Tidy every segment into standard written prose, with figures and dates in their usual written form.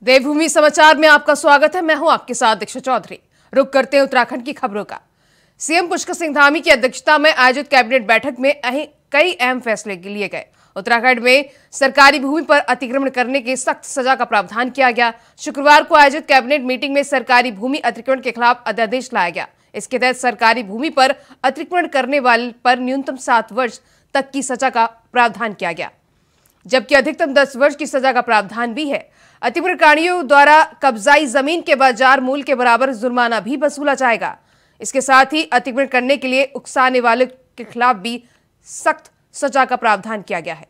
देवभूमि समाचार में आपका स्वागत है। मैं हूं आपके साथ दीक्षा चौधरी। रुक करते हैं उत्तराखंड की खबरों का। सीएम पुष्कर सिंह धामी की अध्यक्षता में आयोजित कैबिनेट बैठक में कई अहम फैसले लिए गए। उत्तराखंड में सरकारी भूमि पर अतिक्रमण करने की सख्त सजा का प्रावधान किया गया। शुक्रवार को आयोजित कैबिनेट मीटिंग में सरकारी भूमि अतिक्रमण के खिलाफ अध्यादेश लाया गया। इसके तहत सरकारी भूमि पर अतिक्रमण करने वाले पर न्यूनतम 7 वर्ष तक की सजा का प्रावधान किया गया, जबकि अधिकतम 10 वर्ष की सजा का प्रावधान भी है। अतिक्रमणकारियों द्वारा कब्जाई जमीन के बाजार मूल्य के बराबर जुर्माना भी वसूला जाएगा। इसके साथ ही अतिक्रमण करने के लिए उकसाने वाले के खिलाफ भी सख्त सजा का प्रावधान किया गया है।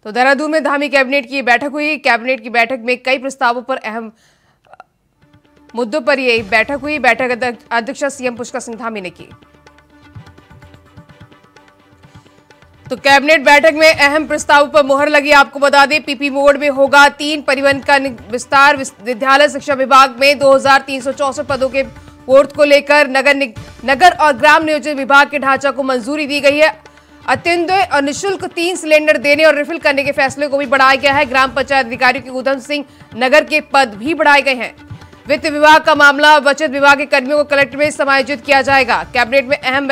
तो देहरादून में धामी कैबिनेट की बैठक हुई। कैबिनेट की बैठक में कई प्रस्तावों पर अहम मुद्दों पर यह बैठक हुई। बैठक अध्यक्षता सीएम पुष्कर सिंह धामी ने की। तो कैबिनेट बैठक में अहम प्रस्तावों पर मोहर लगी। आपको बता दें, पीपी मोड में होगा 3 परिवहन का विस्तार। विद्यालय शिक्षा विभाग में 2364 पदों के पोर्ट को लेकर नगर और ग्राम नियोजन विभाग के ढांचा को मंजूरी दी गई है। अत्यंत और निःशुल्क 3 सिलेंडर देने और रिफिल करने के फैसले को भी बढ़ाया गया है। ग्राम पंचायत अधिकारियों के उधम सिंह नगर के पद भी बढ़ाए गए हैं। वित्त विभाग का मामला बचत विभाग के कर्मियों को कलेक्टर में समायोजित किया जाएगा। कैबिनेट में अहम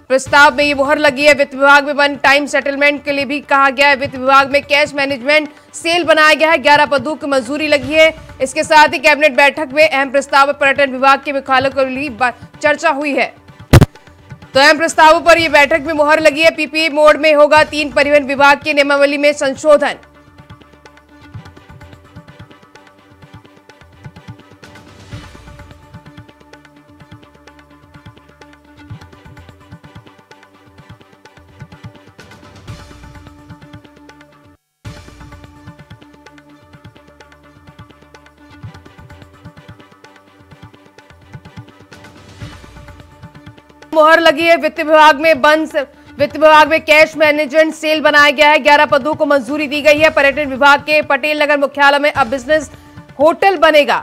प्रस्ताव में ये मोहर लगी है। वित्त विभाग में 1 टाइम सेटलमेंट के लिए भी कहा गया है। वित्त विभाग में कैश मैनेजमेंट सेल बनाया गया है। 11 पदों की मंजूरी लगी है। इसके साथ ही कैबिनेट बैठक में अहम प्रस्ताव पर्यटन विभाग के मुख्यालय को लिए चर्चा हुई है। तो अहम प्रस्तावों पर यह बैठक में मोहर लगी है। पीपीए मोड में होगा 3 परिवहन विभाग की नियमावली में संशोधन। मोहर लगी है। वित्त विभाग में कैश मैनेजमेंट सेल बनाया गया है। 11 पदों को मंजूरी दी गई है। पर्यटन विभाग के पटेल नगर मुख्यालय में अब बिजनेस होटल बनेगा।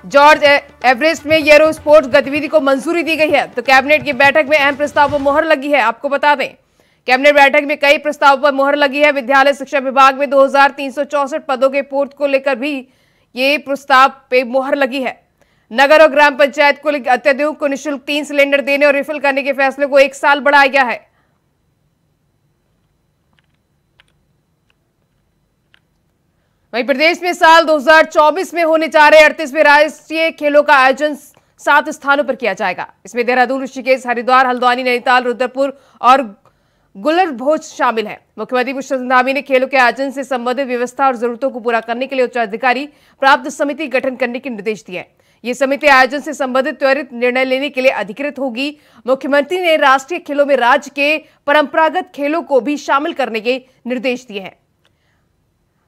जॉर्ज एवरेस्ट में यूरो स्पोर्ट्स गतिविधि को मंजूरी दी गई है। तो कैबिनेट की बैठक में अहम प्रस्ताव पर मोहर लगी है। आपको बता दें, कैबिनेट बैठक में कई प्रस्तावों पर मोहर लगी है। विद्यालय शिक्षा विभाग में 2364 पदों के पोस्ट को लेकर भी ये प्रस्ताव पे मोहर लगी है। नगर और ग्राम पंचायत को अत्यधिक को निःशुल्क 3 सिलेंडर देने और रिफिल करने के फैसले को 1 साल बढ़ाया गया है। वहीं प्रदेश में साल 2024 में होने जा रहे 38वें राष्ट्रीय खेलों का आयोजन 7 स्थानों पर किया जाएगा। इसमें देहरादून, ऋषिकेश, हरिद्वार, हल्द्वानी, नैनीताल, रुद्रपुर और गुलरभोज शामिल है। मुख्यमंत्री पुष्कर सिंह धामी ने खेलों के आयोजन से संबंधित व्यवस्था और जरूरतों को पूरा करने के लिए उच्चाधिकारी प्राप्त समिति गठन करने के निर्देश दिए। ये समिति आयोजन से संबंधित त्वरित निर्णय लेने के लिए अधिकृत होगी। मुख्यमंत्री ने राष्ट्रीय खेलों में राज्य के परंपरागत खेलों को भी शामिल करने के निर्देश दिए हैं।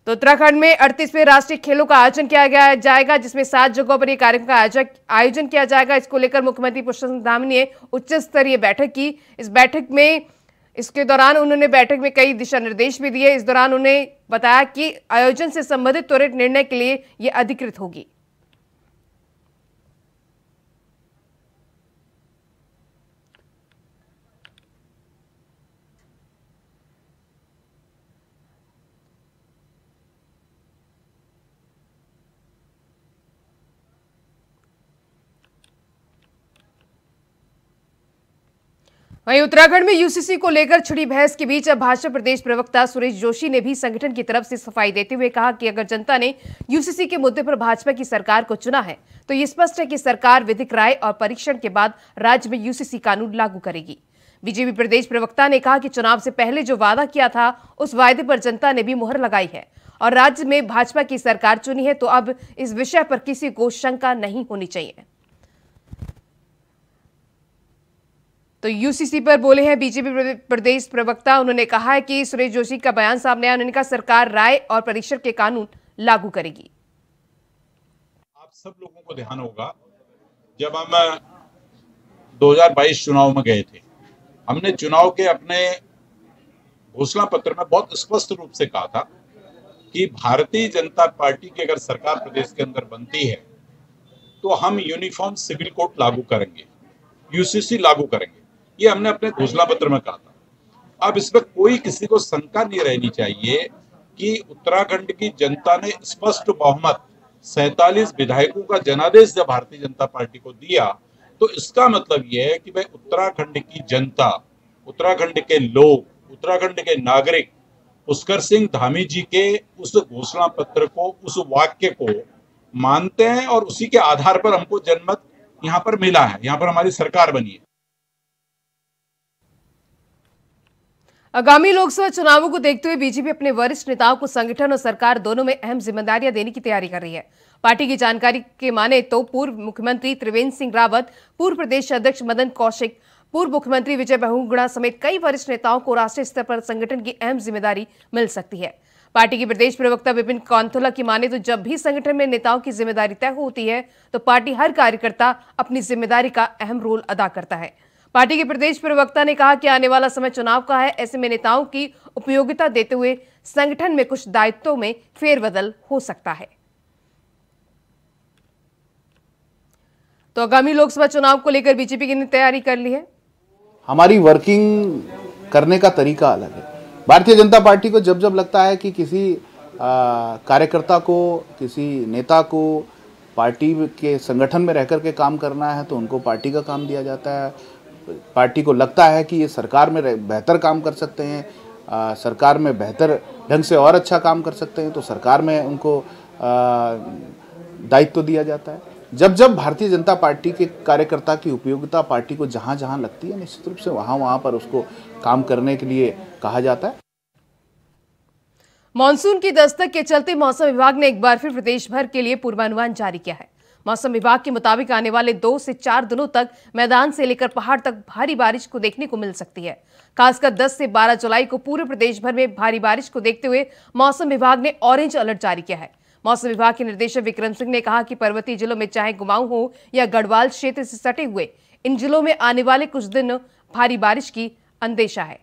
तो उत्तराखंड में 38वें राष्ट्रीय खेलों का आयोजन किया जाएगा, जिसमें 7 जगहों पर यह कार्यक्रम का आयोजन किया जाएगा। इसको लेकर मुख्यमंत्री पुष्कर सिंह धामी ने उच्च स्तरीय बैठक की। इसके दौरान उन्होंने बैठक में कई दिशा निर्देश भी दिए। इस दौरान उन्होंने बताया कि आयोजन से संबंधित त्वरित निर्णय के लिए यह अधिकृत होगी। वहीं उत्तराखंड में यूसीसी को लेकर छिड़ी बहस के बीच अब भाजपा प्रदेश प्रवक्ता सुरेश जोशी ने भी संगठन की तरफ से सफाई देते हुए कहा कि अगर जनता ने यूसीसी के मुद्दे पर भाजपा की सरकार को चुना है तो ये स्पष्ट है कि सरकार विधिक राय और परीक्षण के बाद राज्य में यूसीसी कानून लागू करेगी। बीजेपी प्रदेश प्रवक्ता ने कहा कि चुनाव से पहले जो वादा किया था उस वायदे पर जनता ने भी मुहर लगाई है और राज्य में भाजपा की सरकार चुनी है, तो अब इस विषय पर किसी को शंका नहीं होनी चाहिए। तो यूसीसी पर बोले हैं बीजेपी प्रदेश प्रवक्ता। उन्होंने कहा है कि सुरेश जोशी का बयान सामने आया। उन्होंने कहा सरकार राय और परीक्षण के कानून लागू करेगी। आप सब लोगों को ध्यान होगा, जब हम 2022 चुनाव में गए थे, हमने चुनाव के अपने घोषणा पत्र में बहुत स्पष्ट रूप से कहा था कि भारतीय जनता पार्टी की अगर सरकार प्रदेश के अंदर बनती है तो हम यूनिफॉर्म सिविल कोड लागू करेंगे, यूसीसी लागू करेंगे। ये हमने अपने घोषणा पत्र में कहा था। अब इसमें कोई किसी को शंका नहीं रहनी चाहिए कि उत्तराखंड की जनता ने स्पष्ट बहुमत 47 विधायकों का जनादेश जब भारतीय जनता पार्टी को दिया, तो इसका मतलब यह है कि भाई उत्तराखंड की जनता, उत्तराखंड के लोग, उत्तराखंड के नागरिक पुष्कर सिंह धामी जी के उस घोषणा पत्र को, उस वाक्य को मानते हैं और उसी के आधार पर हमको जनमत यहाँ पर मिला है, यहाँ पर हमारी सरकार बनी है। आगामी लोकसभा चुनावों को देखते हुए बीजेपी अपने वरिष्ठ नेताओं को संगठन और सरकार दोनों में अहम जिम्मेदारियां देने की तैयारी कर रही है। पार्टी की जानकारी के माने तो पूर्व मुख्यमंत्री त्रिवेंद्र सिंह रावत, पूर्व प्रदेश अध्यक्ष मदन कौशिक, पूर्व मुख्यमंत्री विजय बहुगुणा समेत कई वरिष्ठ नेताओं को राष्ट्रीय स्तर पर संगठन की अहम जिम्मेदारी मिल सकती है। पार्टी के प्रदेश प्रवक्ता विपिन कांथोला की माने तो जब भी संगठन में नेताओं की जिम्मेदारी तय होती है तो पार्टी हर कार्यकर्ता अपनी जिम्मेदारी का अहम रोल अदा करता है। पार्टी के प्रदेश प्रवक्ता ने कहा कि आने वाला समय चुनाव का है, ऐसे में नेताओं की उपयोगिता देते हुए संगठन में कुछ दायित्वों में फेरबदल हो सकता है। तो आगामी लोकसभा चुनाव को लेकर बीजेपी ने तैयारी कर ली है। हमारी वर्किंग करने का तरीका अलग है। भारतीय जनता पार्टी को जब जब लगता है कि किसी कार्यकर्ता को, किसी नेता को पार्टी के संगठन में रहकर के काम करना है तो उनको पार्टी का काम दिया जाता है। पार्टी को लगता है कि ये सरकार में बेहतर काम कर सकते हैं, सरकार में बेहतर ढंग से और अच्छा काम कर सकते हैं तो सरकार में उनको दायित्व दिया जाता है। जब जब भारतीय जनता पार्टी के कार्यकर्ता की उपयोगिता पार्टी को जहां जहां लगती है, निश्चित रूप से वहां पर उसको काम करने के लिए कहा जाता है। मानसून की दस्तक के चलते मौसम विभाग ने एक बार फिर प्रदेश भर के लिए पूर्वानुमान जारी किया है। मौसम विभाग के मुताबिक आने वाले 2 से 4 दिनों तक मैदान से लेकर पहाड़ तक भारी बारिश को देखने को मिल सकती है। खासकर 10 से 12 जुलाई को पूरे प्रदेश भर में भारी बारिश को देखते हुए मौसम विभाग ने ऑरेंज अलर्ट जारी किया है। मौसम विभाग के निदेशक विक्रम सिंह ने कहा कि पर्वतीय जिलों में चाहे कुमाऊं हो या गढ़वाल क्षेत्र से सटे हुए इन जिलों में आने वाले कुछ दिन भारी बारिश की अंदेशा है।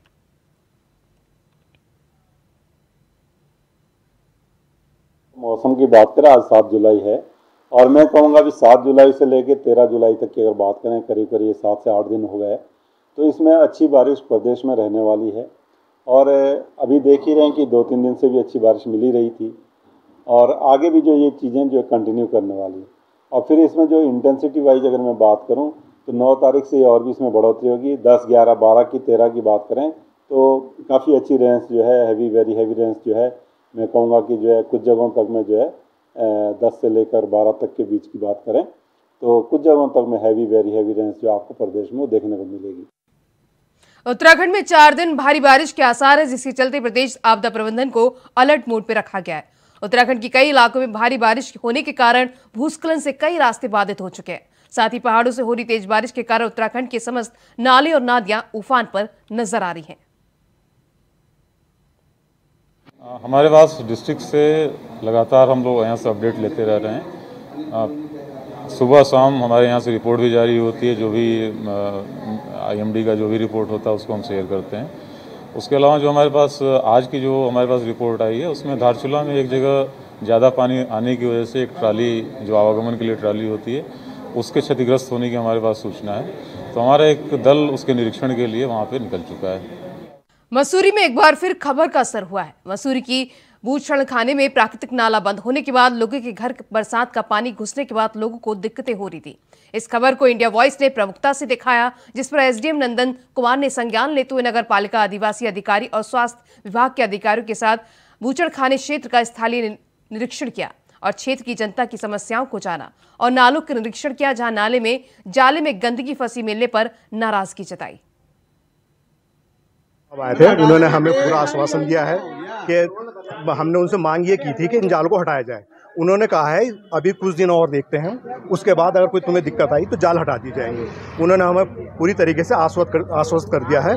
मौसम की बात करें, आज 7 जुलाई है और मैं कहूँगा कि 7 जुलाई से लेकर 13 जुलाई तक की अगर बात करें, करीब करीब 7 से 8 दिन हो गए, तो इसमें अच्छी बारिश प्रदेश में रहने वाली है। और अभी देख ही रहे हैं कि 2-3 दिन से भी अच्छी बारिश मिल ही रही थी और आगे भी जो ये चीज़ें जो कंटिन्यू करने वाली है। और फिर इसमें जो इंटेंसिटी वाइज अगर मैं बात करूं तो 9 तारीख से और भी इसमें बढ़ोतरी होगी। 10, 11, 12 की 13 की बात करें तो काफ़ी अच्छी रेंज जो है, हैवी, वेरी हैवी रेंज जो है, मैं कहूँगा कि जो है कुछ जगहों तक में जो है 10 से लेकर 12 तक के बीच की बात करें तो कुछ जगहों तक में हैवी, वेरी हैवी रेंज जो आपको प्रदेश में देखने को मिलेगी। उत्तराखंड में 4 दिन भारी बारिश के आसार है, जिसके चलते प्रदेश आपदा प्रबंधन को अलर्ट मोड पर रखा गया है। उत्तराखंड के कई इलाकों में भारी बारिश होने के कारण भूस्खलन से कई रास्ते बाधित हो चुके हैं। साथ ही पहाड़ों से हो रही तेज बारिश के कारण उत्तराखंड के समस्त नाले और नदियां उफान पर नजर आ रही हैं। हमारे पास डिस्ट्रिक्ट से लगातार हम लोग यहाँ से अपडेट लेते रह रहे हैं। सुबह शाम हमारे यहाँ से रिपोर्ट भी जारी होती है, जो भी IMD का जो भी रिपोर्ट होता है उसको हम शेयर करते हैं। उसके अलावा जो हमारे पास आज की जो हमारे पास रिपोर्ट आई है उसमें धारचूला में एक जगह ज़्यादा पानी आने की वजह से एक ट्राली, जो आवागमन के लिए ट्राली होती है, उसके क्षतिग्रस्त होने की हमारे पास सूचना है। तो हमारा एक दल उसके निरीक्षण के लिए वहाँ पे निकल चुका है। मसूरी में एक बार फिर खबर का असर हुआ है। मसूरी की बूचड़ खाने में प्राकृतिक नाला बंद होने के बाद लोगों के घर बरसात का पानी घुसने के बाद लोगों को दिक्कतें हो रही थी। इस खबर को इंडिया वॉइस ने प्रमुखता से दिखाया, जिस पर SDM नंदन कुमार ने संज्ञान लेते हुए नगर पालिका, आदिवासी अधिकारी और स्वास्थ्य विभाग के अधिकारियों के साथ बूचड़ खाने क्षेत्र का स्थलीय निरीक्षण किया और क्षेत्र की जनता की समस्याओं को जाना और नालों का निरीक्षण किया, जहां नाले में जाले में गंदगी फंसी मिलने पर नाराजगी जताई। अब आए थे, उन्होंने हमें पूरा आश्वासन दिया है कि हमने उनसे मांग ये की थी कि इन जालों को हटाया जाए। उन्होंने कहा है अभी कुछ दिन और देखते हैं, उसके बाद अगर कोई तुम्हें दिक्कत आई तो जाल हटा दी जाएंगे। उन्होंने हमें पूरी तरीके से आश्वस्त कर दिया है।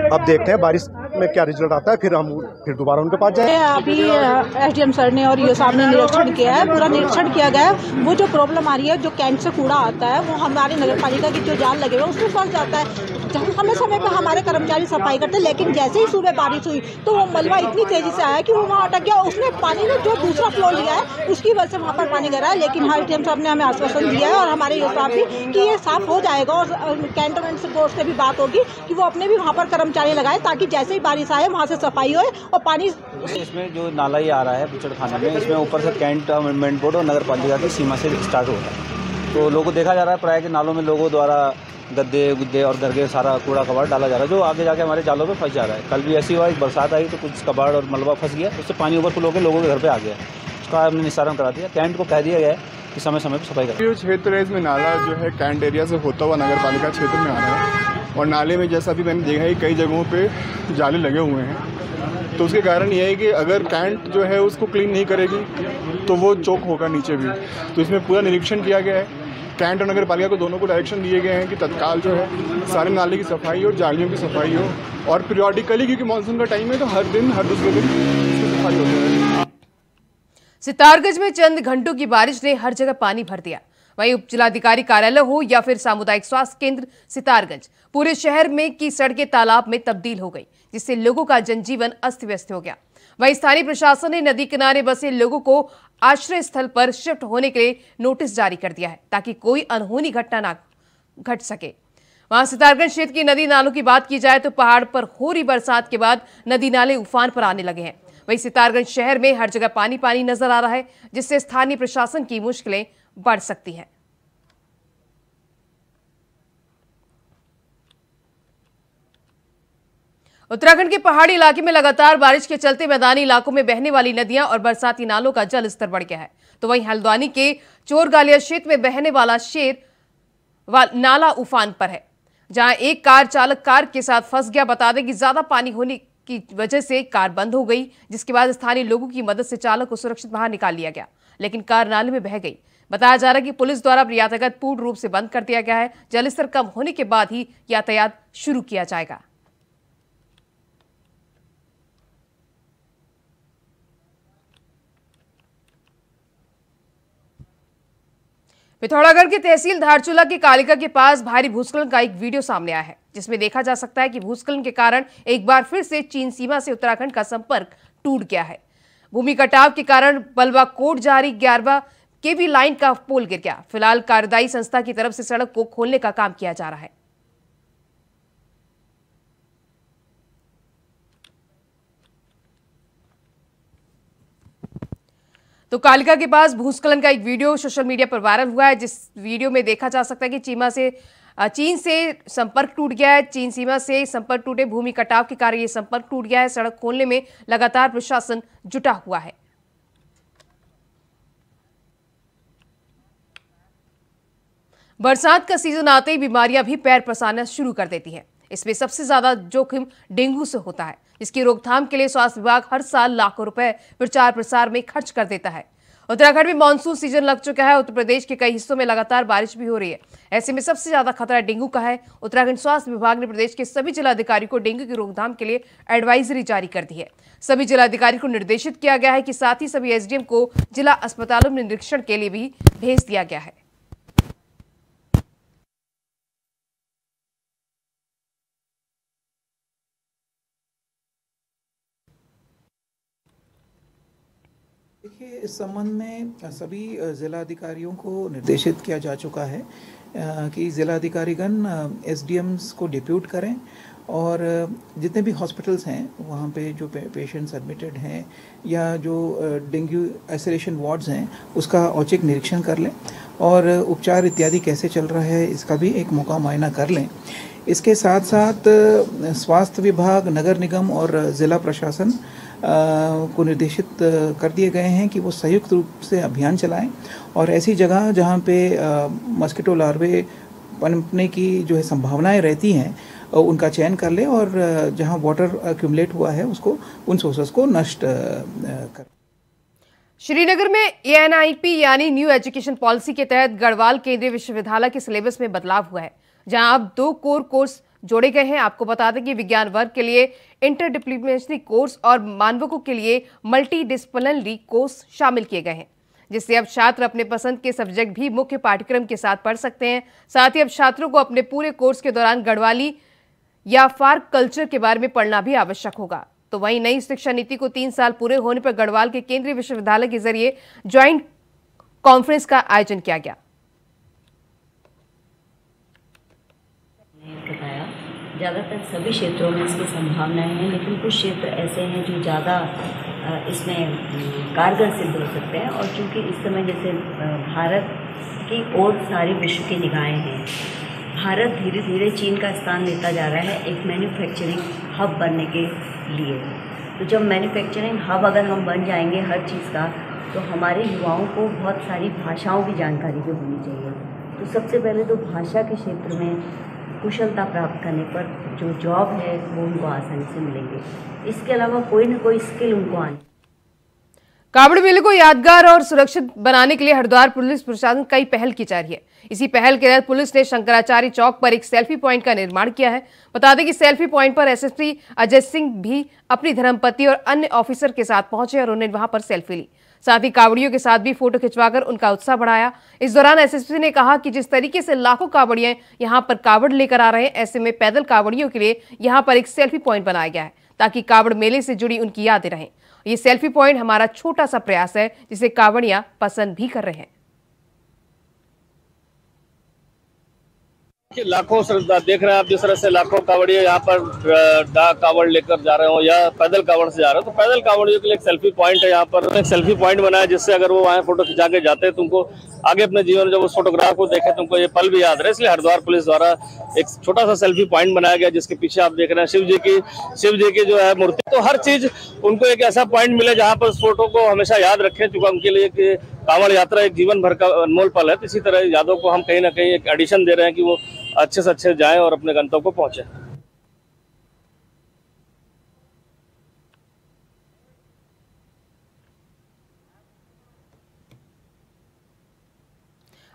अब देखते हैं बारिश में क्या रिजल्ट आता है फिर दोबारा उनके पास जाए। अभी एसडीएम सर ने और ईओ साहब ने निरीक्षण किया है, पूरा निरीक्षण किया गया है। वो जो प्रॉब्लम आ रही है, जो कैंट से कूड़ा आता है, वो हमारे नगर पालिका की जो जाल लगे हुए हैं उसमें फंस जाता है। समय समय पर हमारे कर्मचारी सफाई करते हैं, लेकिन जैसे ही सुबह बारिश हुई तो वो मलबा इतनी तेजी से आया कि वो वहाँ अटक गया। उसने पानी ने जो दूसरा फ्लो लिया है उसकी वजह से वहाँ पर पानी गिरा है। लेकिन एसडीएम साहब ने हमें आश्वासन दिया है और हमारे ईओ साहब भी कि ये साफ हो जाएगा और कैंटोनमेंट बोर्ड से भी बात होगी कि वो अपने भी वहाँ पर कर्मचारी लगाए ताकि जैसे ही बारिश आए वहाँ से सफाई हो और पानी। इसमें जो नाला ही आ रहा है बुचड़ खाने में, इसमें ऊपर से कैंटोनमेंट बोर्ड और नगर पालिका की सीमा से स्टार्ट होता है। तो लोगों को देखा जा रहा है प्राय के नालों में लोगों द्वारा गद्दे गुद्दे और घर के सारा कूड़ा कबाड़ डाला जा रहा है, जो आगे जाके हमारे जालों में फंस जा रहा है। कल भी ऐसी हुआ, एक बरसात आई तो कुछ कबाड़ और मलबा फंस गया, उससे पानी ओवरफ्लो होकर लोगों के घर पे आ गया। उसका हमने निस्तारण करा दिया। कैंट को कह दिया गया है कि समय समय पर सफाई करें। जो क्षेत्र है इसमें नाला जो है कैंट एरिया से होता हुआ नगर पालिका क्षेत्र में आ रहा है और नाले में जैसा भी मैंने देखा है कई जगहों पे जाले लगे हुए हैं। तो उसके कारण ये है कि अगर कैंट जो है उसको क्लीन नहीं करेगी तो वो चौक होगा नीचे भी। तो इसमें पूरा निरीक्षण किया गया है। कैंट और नगर पालिका को दोनों को डायरेक्शन दिए गए हैं कि तत्काल जो है सारे नाले की सफाई हो, जालियों की सफाई हो और पीरियडिकली, क्योंकि मानसून का टाइम है तो हर दिन हर दूसरे दिन इसकी सफाई होती है। सितारगंज में चंद घंटों की बारिश ने हर जगह पानी भर दिया। वहीं उप जिलाधिकारी कार्यालय हो या फिर सामुदायिक स्वास्थ्य केंद्र सितारगंज, पूरे शहर में की सड़कें तालाब में तब्दील हो गई, जिससे लोगों का जनजीवन अस्त व्यस्त हो गया। वहीं स्थानीय प्रशासन ने नदी किनारे बसे लोगों को आश्रय स्थल पर शिफ्ट होने के लिए नोटिस जारी कर दिया है ताकि कोई अनहोनी घटना ना घट सके। वहां सितारगंज क्षेत्र की नदी नालों की बात की जाए तो पहाड़ पर हो रही बरसात के बाद नदी नाले उफान पर आने लगे हैं। वहीं सितारगंज शहर में हर जगह पानी पानी नजर आ रहा है, जिससे स्थानीय प्रशासन की मुश्किलें बढ़ सकती हैं। उत्तराखंड के पहाड़ी इलाके में लगातार बारिश के चलते मैदानी इलाकों में बहने वाली नदियां और बरसाती नालों का जल स्तर बढ़ गया है। तो वहीं हल्द्वानी के चोरगालिया क्षेत्र में बहने वाला नाला उफान पर है, जहां एक कार चालक कार के साथ फंस गया। बता दें कि ज्यादा पानी होने की वजह से कार बंद हो गई, जिसके बाद स्थानीय लोगों की मदद से चालक को सुरक्षित बाहर निकाल लिया गया, लेकिन कार नाले में बह गई। बताया जा रहा है कि पुलिस द्वारा यातायात पूर्ण रूप से बंद कर दिया गया है। जलस्तर कम होने के बाद ही यातायात शुरू किया जाएगा। पिथौरागढ़ की तहसील धारचूला के कालिका के पास भारी भूस्खलन का एक वीडियो सामने आया है, जिसमें देखा जा सकता है कि भूस्खलन के कारण एक बार फिर से चीन सीमा से उत्तराखंड का संपर्क टूट गया है। भूमि कटाव के कारण बलवा कोट जारी 11वां केवी लाइन का पोल गिर गया। फिलहाल कार्यदायी संस्था की तरफ से सड़क को खोलने का काम किया जा रहा है। तो कालिका के पास भूस्खलन का एक वीडियो सोशल मीडिया पर वायरल हुआ है, जिस वीडियो में देखा जा सकता है कि चीन से संपर्क टूट गया है। चीन सीमा से संपर्क टूटे, भूमि कटाव के कारण यह संपर्क टूट गया है। सड़क खोलने में लगातार प्रशासन जुटा हुआ है। बरसात का सीजन आते ही बीमारियां भी पैर पसारना शुरू कर देती हैं। इसमें सबसे ज्यादा जोखिम डेंगू से होता है, जिसकी रोकथाम के लिए स्वास्थ्य विभाग हर साल लाखों रुपए प्रचार प्रसार में खर्च कर देता है। उत्तराखंड में मानसून सीजन लग चुका है। उत्तर प्रदेश के कई हिस्सों में लगातार बारिश भी हो रही है। ऐसे में सबसे ज्यादा खतरा डेंगू का है। उत्तराखंड स्वास्थ्य विभाग ने प्रदेश के सभी जिलाधिकारी को डेंगू की रोकथाम के लिए एडवाइजरी जारी कर दी है। सभी जिलाधिकारी को निर्देशित किया गया है कि साथ ही सभी एसडीएम को जिला अस्पतालों में निरीक्षण के लिए भी भेज दिया गया है। देखिए, इस संबंध में सभी जिलाधिकारियों को निर्देशित किया जा चुका है कि जिलाधिकारीगण एसडीएम्स को डिप्यूट करें और जितने भी हॉस्पिटल्स हैं वहाँ पे जो पेशेंट्स एडमिटेड हैं या जो डेंगू आइसोलेशन वार्ड्स हैं उसका औचक निरीक्षण कर लें और उपचार इत्यादि कैसे चल रहा है इसका भी एक मौका मुआयना कर लें। इसके साथ साथ स्वास्थ्य विभाग, नगर निगम और ज़िला प्रशासन को निर्देशित कर दिए गए हैं कि वो संयुक्त रूप से अभियान चलाएं और ऐसी जगह जहां पे मस्कीटो लार्वे पनपने की जो है संभावनाएं रहती हैं उनका चयन कर ले और जहां वाटर एक्यूमुलेट हुआ है उसको उन सोर्सेस को नष्ट कर। श्रीनगर में एएनआईपी यानी न्यू एजुकेशन पॉलिसी के तहत गढ़वाल केंद्रीय विश्वविद्यालय के सिलेबस में बदलाव हुआ है, जहां अब 2 कोर कोर्स जोड़े गए हैं। आपको बता दें कि विज्ञान वर्ग के लिए इंटरडिसिप्लिनरी कोर्स और मानवकों के लिए मल्टीडिसिप्लिनरी कोर्स शामिल किए गए हैं, जिससे अब छात्र अपने पसंद के सब्जेक्ट भी मुख्य पाठ्यक्रम के साथ पढ़ सकते हैं। साथ ही अब छात्रों को अपने पूरे कोर्स के दौरान गढ़वाली या फार्क कल्चर के बारे में पढ़ना भी आवश्यक होगा। तो वहीं नई शिक्षा नीति को 3 साल पूरे होने पर गढ़वाल के केंद्रीय विश्वविद्यालय के जरिए ज्वाइंट कॉन्फ्रेंस का आयोजन किया गया। ज़्यादातर सभी क्षेत्रों में इसकी संभावनाएं हैं, लेकिन कुछ क्षेत्र ऐसे हैं जो ज़्यादा इसमें कारगर सिद्ध हो सकते हैं। और चूँकि इस समय जैसे भारत की ओर सारी विश्व की निगाहें हैं, भारत धीरे धीरे चीन का स्थान लेता जा रहा है एक मैन्युफैक्चरिंग हब बनने के लिए। तो जब मैन्युफैक्चरिंग हब अगर हम बन जाएंगे हर चीज़ का, तो हमारे युवाओं को बहुत सारी भाषाओं की जानकारी भी होनी चाहिए। तो सबसे पहले तो भाषा के क्षेत्र में कुशलता प्राप्त करने पर जो जॉब है वो उनको आसानी से मिलेंगे। इसके अलावा कोई ना कोई स्किल उनको आने। कावड़ मेले को यादगार और सुरक्षित बनाने के लिए हरिद्वार पुलिस प्रशासन कई पहल की जा रही है। इसी पहल के तहत पुलिस ने शंकराचार्य चौक पर एक सेल्फी पॉइंट का निर्माण किया है। बता दें कि सेल्फी पॉइंट पर एसएसपी अजय सिंह भी अपनी धर्मपत्नी और अन्य ऑफिसर के साथ पहुंचे और उन्होंने वहां पर सेल्फी ली। साथ ही कावड़ियों के साथ भी फोटो खिंचवाकर उनका उत्साह बढ़ाया। इस दौरान एसएसपी ने कहा कि जिस तरीके से लाखों कावड़ियां यहां पर कावड़ लेकर आ रहे हैं, ऐसे में पैदल कावड़ियों के लिए यहां पर एक सेल्फी पॉइंट बनाया गया है ताकि कावड़ मेले से जुड़ी उनकी यादें रहें। ये सेल्फी पॉइंट हमारा छोटा सा प्रयास है जिसे कावड़ियां पसंद भी कर रहे हैं। लाखों श्रद्धा देख रहे हैं आप, जिस तरह से लाखों कावड़िया यहाँ पर डाक कावड़ लेकर जा रहे हो या पैदल कावड़ से जा रहे हो, तो पैदल कावड़ियों के लिए एक सेल्फी पॉइंट है। यहाँ पर एक सेल्फी पॉइंट बनाया जिससे अगर वो वहाँ फोटो खिंचा के जाते हैं, तुमको आगे अपने जीवन में जब उस फोटोग्राफ को देखे तुमको ये पल भी याद रहे। इसलिए हरिद्वार पुलिस द्वारा एक छोटा सा सेल्फी पॉइंट बनाया गया, जिसके पीछे आप देख रहे हैं शिव जी की जो है मूर्ति। तो हर चीज उनको एक ऐसा पॉइंट मिले जहाँ पर उस फोटो को हमेशा याद रखें, चूंकि उनके लिए कि कांवड़ यात्रा एक जीवन भर का अनमोल पल है। तो इसी तरह यादों को हम कहीं ना कहीं एक एडिशन दे रहे हैं कि वो अच्छे से अच्छे जाएं और अपने गंतव्य को पहुंचे।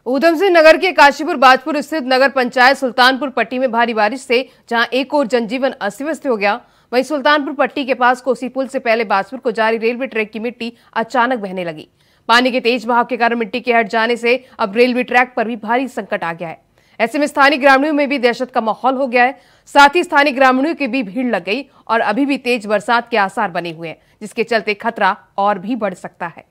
ऊधम सिंह नगर के काशीपुर बाजपुर स्थित नगर पंचायत सुल्तानपुर पट्टी में भारी बारिश से जहां एक ओर जनजीवन अस्त व्यस्त हो गया, वहीं सुल्तानपुर पट्टी के पास कोसी पुल से पहले बाजपुर को जारी रेलवे ट्रैक की मिट्टी अचानक बहने लगी। पानी के तेज बहाव के कारण मिट्टी के हट जाने से अब रेलवे ट्रैक पर भी भारी संकट आ गया है। ऐसे में स्थानीय ग्रामीणों में भी दहशत का माहौल हो गया है। साथ ही स्थानीय ग्रामीणों की भी भीड़ लग गई और अभी भी तेज बरसात के आसार बने हुए हैं, जिसके चलते खतरा और भी बढ़ सकता है।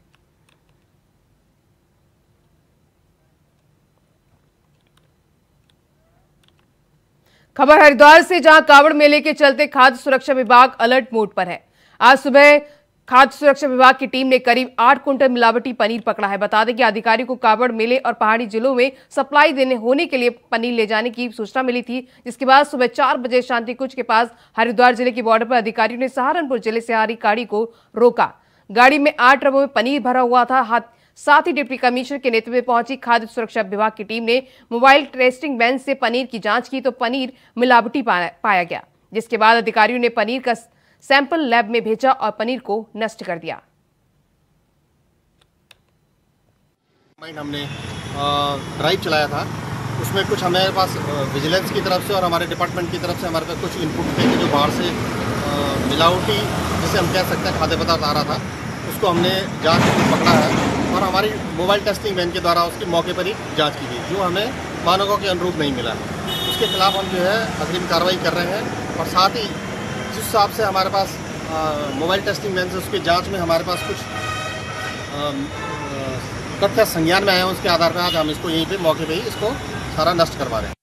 खबर हरिद्वार से, जहां कावड़ मेले के चलते खाद्य सुरक्षा विभाग अलर्ट मोड पर है। आज सुबह खाद्य सुरक्षा विभाग की टीम ने करीब 8 कुंटल मिलावटी पनीर पकड़ा है। बता दें कि अधिकारियों को कावड़ मेले और पहाड़ी जिलों में सप्लाई देने होने के लिए पनीर ले जाने की सूचना मिली थी, जिसके बाद सुबह 4 बजे शांति कुंज के पास हरिद्वार जिले की बॉर्डर पर अधिकारियों ने सहारनपुर जिले से आ रही गाड़ी को रोका। गाड़ी में 8 ट्रकों में पनीर भरा हुआ था। साथ ही डिप्टी कमिश्नर के नेतृत्व में पहुंची खाद्य सुरक्षा विभाग की टीम ने मोबाइल टेस्टिंग वैन से पनीर की जांच की तो पनीर मिलावटी पाया गया, जिसके बाद अधिकारियों ने पनीर का सैंपल लैब में भेजा और पनीर को नष्ट कर दिया। हमने ड्राइव चलाया था, उसमें कुछ हमारे पास विजिलेंस की तरफ से और हमारे डिपार्टमेंट की तरफ से हमारे पास कुछ इनपुट थे कि जो बाहर से मिलावटी, जिसे हम कह सकते हैं खाद्य पदार्थ आ रहा था, उसको हमने जांच में पकड़ा है और हमारी मोबाइल टेस्टिंग वैन के द्वारा उसकी मौके पर ही जांच की गई, जो हमें मानकों के अनुरूप नहीं मिला। उसके खिलाफ हम जो है अग्रिम कार्रवाई कर रहे हैं और साथ ही जिस हिसाब से हमारे पास मोबाइल टेस्टिंग वैन से उसकी जांच में हमारे पास कुछ तथ्य संज्ञान में आए हैं, उसके आधार पर आज हम इसको यहीं पे मौके पे ही इसको सारा नष्ट करवा रहे हैं।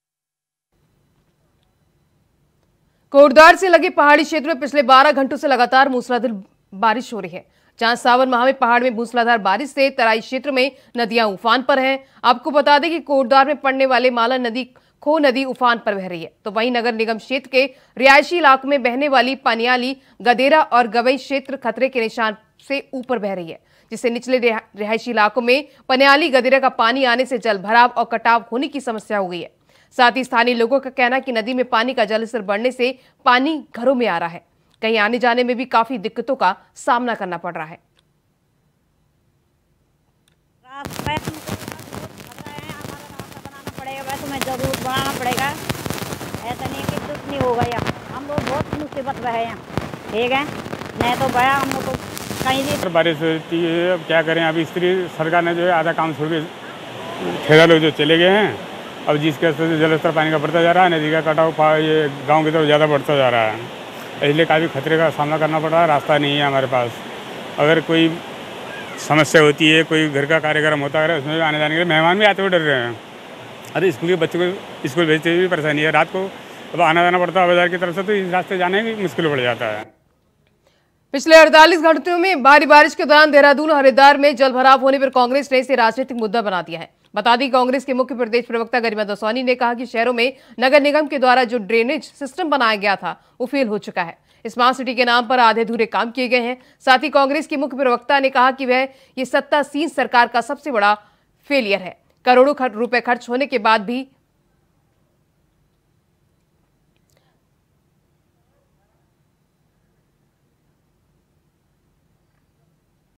कोटद्वार से लगे पहाड़ी क्षेत्र में पिछले 12 घंटों से लगातार मूसलाधार बारिश हो रही है, जहां सावन माह में पहाड़ में मूसलाधार बारिश से तराई क्षेत्र में नदियां उफान पर हैं। आपको बता दें कि कोटद्वार में पड़ने वाले माला नदी, खो नदी उफान पर बह रही है, तो वहीं नगर निगम क्षेत्र के रिहायशी इलाकों में बहने वाली पनियाली, गदेरा और गवई क्षेत्र खतरे के निशान से ऊपर बह रही है, जिससे निचले रिहायशी इलाकों में पनियाली, गदेरा का पानी आने से जल भराव और कटाव होने की समस्या हो गई है। साथ ही स्थानीय लोगों का कहना है कि नदी में पानी का जलस्तर बढ़ने से पानी घरों में आ रहा है, कहीं आने जाने में भी काफी दिक्कतों का सामना करना पड़ रहा है। जरूर बनाना पड़ेगा। ऐसा नहीं कि कुछ नहीं हो गया, हम लोग बहुत मुसीबत रहे हैं, ठीक है, नहीं तो गया हम लोग तो कहीं भी। बारिश होती है, अब क्या करें, अभी स्त्री सरकार ने जो है आधा काम छोड़ के ठेका लोग जो चले गए हैं। अब जिसके वजह से जलस्तर पानी का बढ़ता जा रहा है, नदी का कटाव ये गाँव की तरफ ज़्यादा बढ़ता जा रहा है, इसलिए काफ़ी खतरे का सामना करना पड़ रहा है। रास्ता नहीं है हमारे पास, अगर कोई समस्या होती है, कोई घर का कार्यक्रम होता है, उसमें आने जाने के लिए मेहमान भी आते हुए डर रहे हैं। अरे स्कूल के बच्चों को स्कूल भेजते हुए भी परेशानी है, रात को अब आना जाना पड़ता है बाजार की तरफ से, तो इस रास्ते जाने भी मुश्किल पड़ जाता है। पिछले 48 घंटों में भारी बारिश के दौरान देहरादून और हरिद्वार में जलभराव होने पर कांग्रेस ने इसे राजनीतिक मुद्दा बना दिया है। बता दी, कांग्रेस के मुख्य प्रदेश प्रवक्ता गरिमा दसौनी ने कहा कि शहरों में नगर निगम के द्वारा जो ड्रेनेज सिस्टम बनाया गया था वो फेल हो चुका है। स्मार्ट सिटी के नाम पर आधे अधूरे काम किए गए हैं। साथ ही कांग्रेस की मुख्य प्रवक्ता ने कहा कि वह ये सत्तासीन सरकार का सबसे बड़ा फेलियर है। करोड़ों रुपए खर्च होने के बाद भी